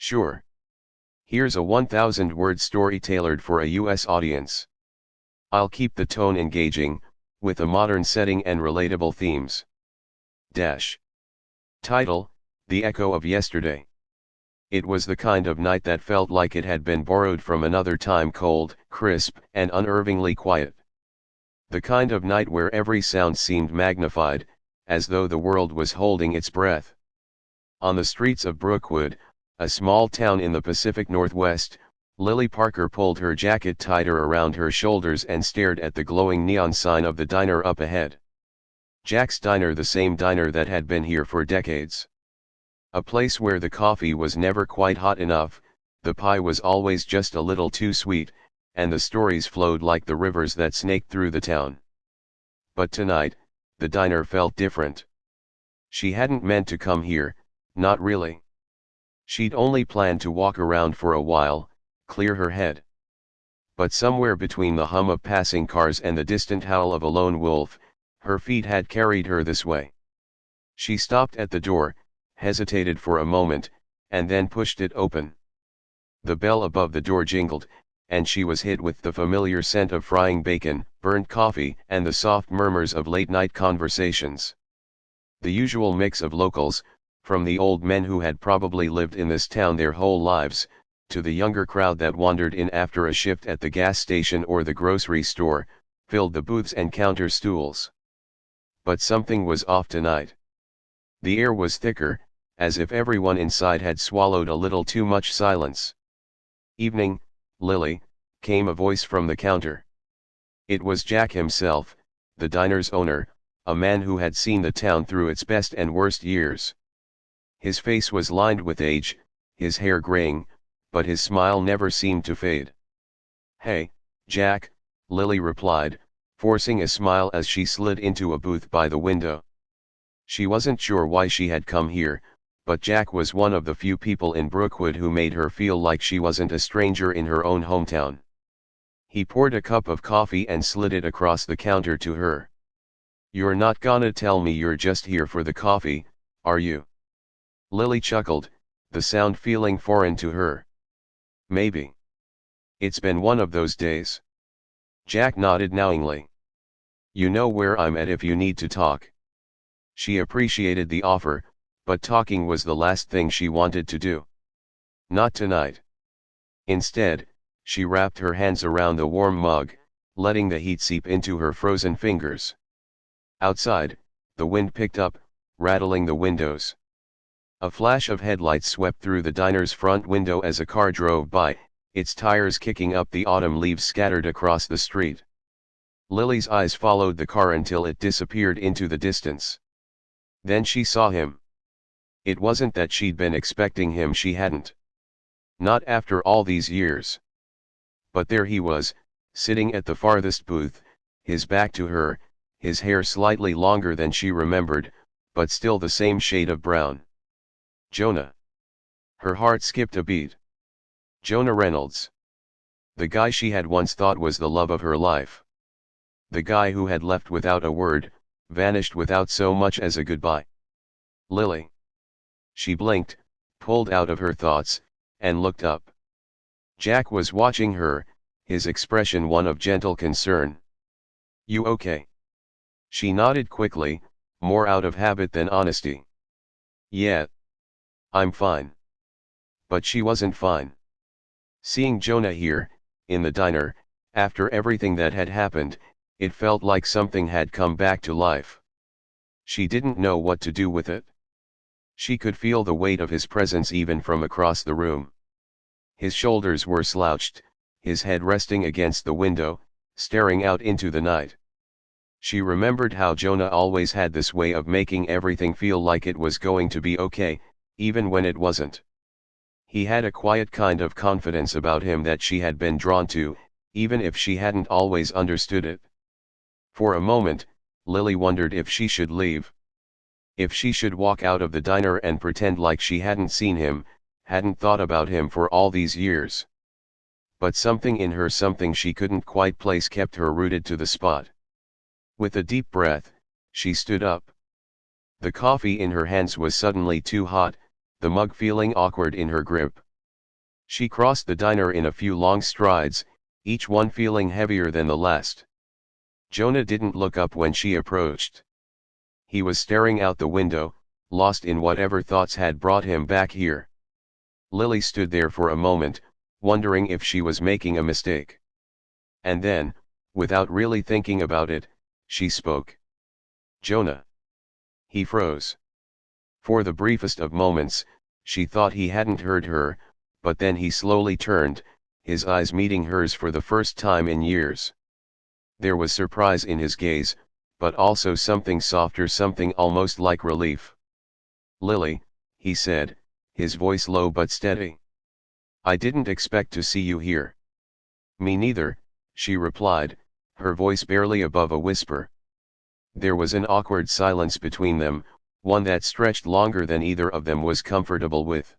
Sure. Here's a 1,000-word story tailored for a US audience. I'll keep the tone engaging, with a modern setting and relatable themes. Title, The Echo of Yesterday. It was the kind of night that felt like it had been borrowed from another time, cold, crisp, and unervingly quiet. The kind of night where every sound seemed magnified, as though the world was holding its breath. On the streets of Brookwood, a small town in the Pacific Northwest, Lily Parker pulled her jacket tighter around her shoulders and stared at the glowing neon sign of the diner up ahead. Jack's Diner, the same diner that had been here for decades. A place where the coffee was never quite hot enough, the pie was always just a little too sweet, and the stories flowed like the rivers that snaked through the town. But tonight, the diner felt different. She hadn't meant to come here, not really. She'd only planned to walk around for a while, clear her head. But somewhere between the hum of passing cars and the distant howl of a lone wolf, her feet had carried her this way. She stopped at the door, hesitated for a moment, and then pushed it open. The bell above the door jingled, and she was hit with the familiar scent of frying bacon, burnt coffee, and the soft murmurs of late-night conversations. The usual mix of locals, from the old men who had probably lived in this town their whole lives, to the younger crowd that wandered in after a shift at the gas station or the grocery store, filled the booths and counter stools. But something was off tonight. The air was thicker, as if everyone inside had swallowed a little too much silence. "Evening, Lily," came a voice from the counter. It was Jack himself, the diner's owner, a man who had seen the town through its best and worst years. His face was lined with age, his hair graying, but his smile never seemed to fade. "Hey, Jack," Lily replied, forcing a smile as she slid into a booth by the window. She wasn't sure why she had come here, but Jack was one of the few people in Brookwood who made her feel like she wasn't a stranger in her own hometown. He poured a cup of coffee and slid it across the counter to her. "You're not gonna tell me you're just here for the coffee, are you?" Lily chuckled, the sound feeling foreign to her. "Maybe. It's been one of those days." Jack nodded knowingly. "You know where I'm at if you need to talk." She appreciated the offer, but talking was the last thing she wanted to do. Not tonight. Instead, she wrapped her hands around the warm mug, letting the heat seep into her frozen fingers. Outside, the wind picked up, rattling the windows. A flash of headlights swept through the diner's front window as a car drove by, its tires kicking up the autumn leaves scattered across the street. Lily's eyes followed the car until it disappeared into the distance. Then she saw him. It wasn't that she'd been expecting him, she hadn't. Not after all these years. But there he was, sitting at the farthest booth, his back to her, his hair slightly longer than she remembered, but still the same shade of brown. Jonah. Her heart skipped a beat. Jonah Reynolds. The guy she had once thought was the love of her life. The guy who had left without a word, vanished without so much as a goodbye. Lily. She blinked, pulled out of her thoughts, and looked up. Jack was watching her, his expression one of gentle concern. "You okay?" She nodded quickly, more out of habit than honesty. "Yeah. I'm fine." But she wasn't fine. Seeing Jonah here, in the diner, after everything that had happened, it felt like something had come back to life. She didn't know what to do with it. She could feel the weight of his presence even from across the room. His shoulders were slouched, his head resting against the window, staring out into the night. She remembered how Jonah always had this way of making everything feel like it was going to be okay, even when it wasn't. He had a quiet kind of confidence about him that she had been drawn to, even if she hadn't always understood it. For a moment, Lily wondered if she should leave. If she should walk out of the diner and pretend like she hadn't seen him, hadn't thought about him for all these years. But something in her, something she couldn't quite place, kept her rooted to the spot. With a deep breath, she stood up. The coffee in her hands was suddenly too hot, the mug feeling awkward in her grip. She crossed the diner in a few long strides, each one feeling heavier than the last. Jonah didn't look up when she approached. He was staring out the window, lost in whatever thoughts had brought him back here. Lily stood there for a moment, wondering if she was making a mistake. And then, without really thinking about it, she spoke. "Jonah." He froze. For the briefest of moments, she thought he hadn't heard her, but then he slowly turned, his eyes meeting hers for the first time in years. There was surprise in his gaze, but also something softer, something almost like relief. "Lily," he said, his voice low but steady. "I didn't expect to see you here." "Me neither," she replied, her voice barely above a whisper. There was an awkward silence between them, one that stretched longer than either of them was comfortable with.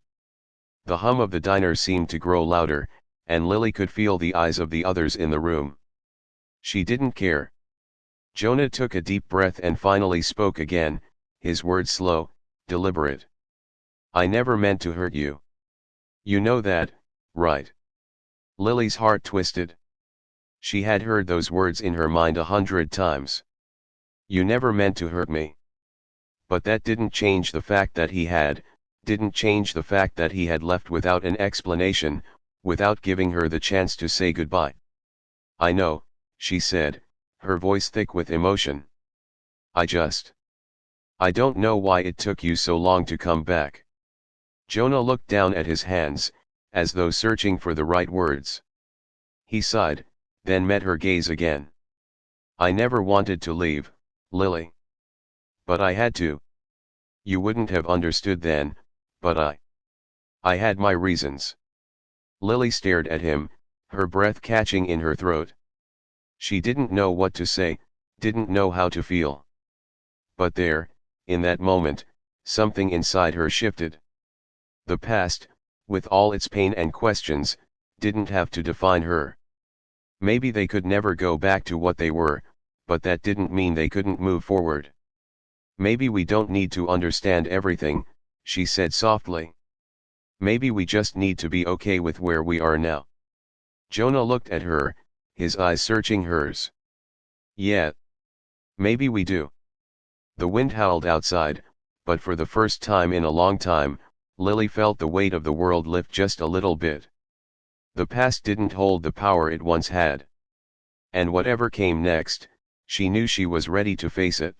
The hum of the diner seemed to grow louder, and Lily could feel the eyes of the others in the room. She didn't care. Jonah took a deep breath and finally spoke again, his words slow, deliberate. "I never meant to hurt you. You know that, right?" Lily's heart twisted. She had heard those words in her mind 100 times. "You never meant to hurt me." But that didn't change the fact that didn't change the fact that he had left without an explanation, without giving her the chance to say goodbye. "I know," she said, her voice thick with emotion. I don't know why it took you so long to come back." Jonah looked down at his hands, as though searching for the right words. He sighed, then met her gaze again. "I never wanted to leave, Lily. But I had to. You wouldn't have understood then, but I had my reasons." Lily stared at him, her breath catching in her throat. She didn't know what to say, didn't know how to feel. But there, in that moment, something inside her shifted. The past, with all its pain and questions, didn't have to define her. Maybe they could never go back to what they were, but that didn't mean they couldn't move forward. "Maybe we don't need to understand everything," she said softly. "Maybe we just need to be okay with where we are now." Jonah looked at her, his eyes searching hers. "Yeah. Maybe we do." The wind howled outside, but for the first time in a long time, Lily felt the weight of the world lift just a little bit. The past didn't hold the power it once had. And whatever came next, she knew she was ready to face it.